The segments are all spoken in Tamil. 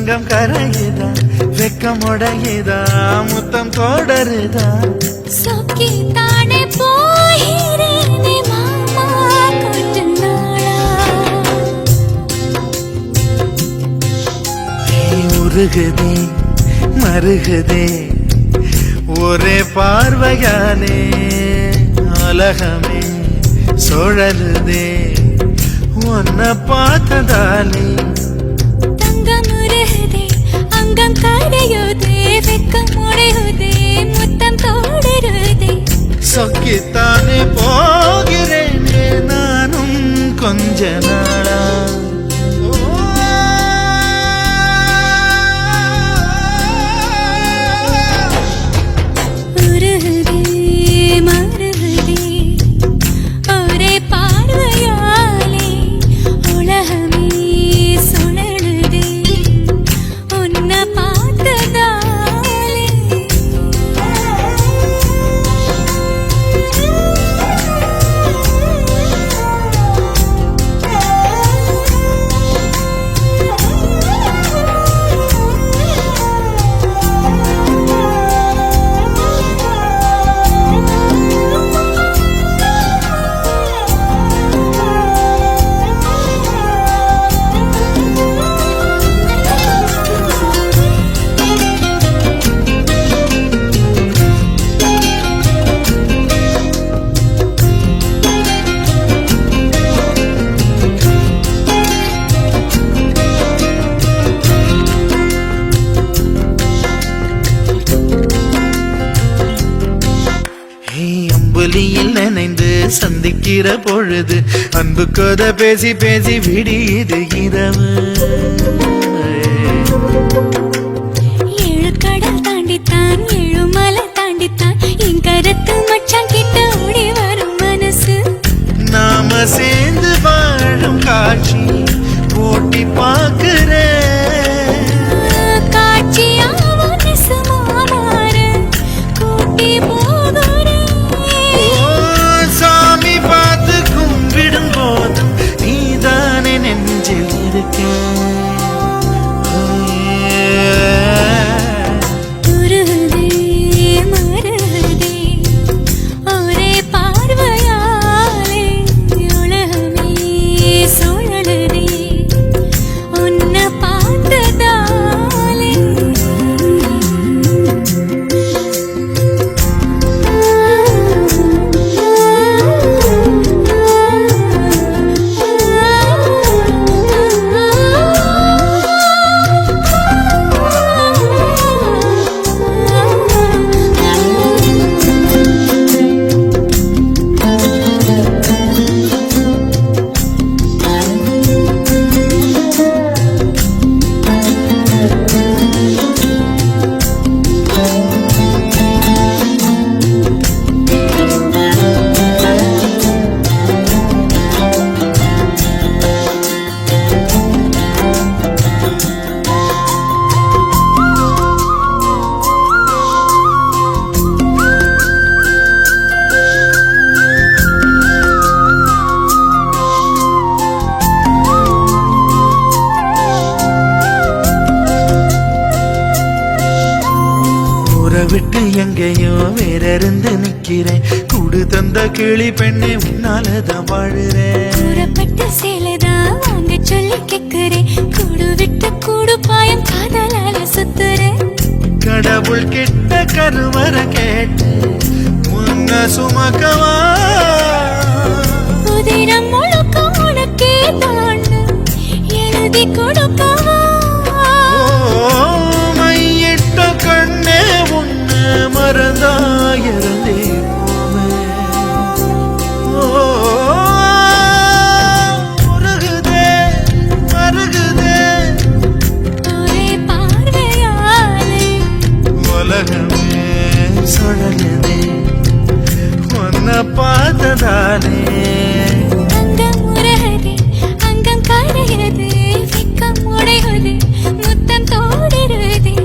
அங்கம் கரையுதா வெக்கம் உடையுதா முத்தம் தொடருதா சொக்கி தானே போகிறேனே மாமா கொஞ்ச நாளா உருகுதே மருகுதே ஒரே பார்வையாலே உலகமே சுழலுதே உன்னை பார்த்ததாலே தங்கம் உருகுதே அங்கம் கரையுதே வெக்கம் உடையுதே முத்தம் தோடுருதே சொக்கித்தானே போகிறேனே நானும் கொஞ்ச நாளா நினைந்து சந்திக்கிற பொழுது அன்பு கதை பேசி பேசி விடியுது இரவு ஏழு கடல் தாண்டித்தான் ஏழு மலை தாண்டித்தான் என் கருத்து மச்சான் கிட்ட ஓடி வரும் மனசு நாம சேர்ந்து வாழும் காட்சி போட்டி பார்க்கிறேன் காட்சியாவும் நெசமா மாற கூட்டி போகிறேன் நீதானே நெஞ்சில் இருக்க உருகுதே மருகுதே ஒரே பார்வையாலே உலகமே சுழலுதே உன்னை பார்த்ததாலே விட்டு எங்கேயோ வேற இருந்து நிக்கிறேன் கூடு தந்த கிளி பெண்ணே உன்னாலதான் வாழுறேன் சேலைதான் வாங்க சொல்லி கேக்குறேன் கூடு விட்டு கூடு பாயம் காதலால சுத்துறேன் கடவுள் கிட்ட கருவற கேட்டு முன்ன சுமக்கவா புதினம் முழுக்க உனக்கே தான் எழுதி கொடுக்கவா மையிட்ட கண்ணே உன்னை மறந்தாயிருந்தே உருகுதே மருகுதே ஒரே பார்வையாலே உலகமே சுழலுதே உன்னை பார்த்ததாலே அங்கம் உருகுதே அங்கம் கரையுதே வெக்கம் உடையுதே முத்தம் தோடுருதே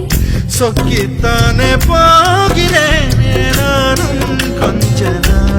சொக்கித்தானே போகிறேன் நானும் கொஞ்ச நாள்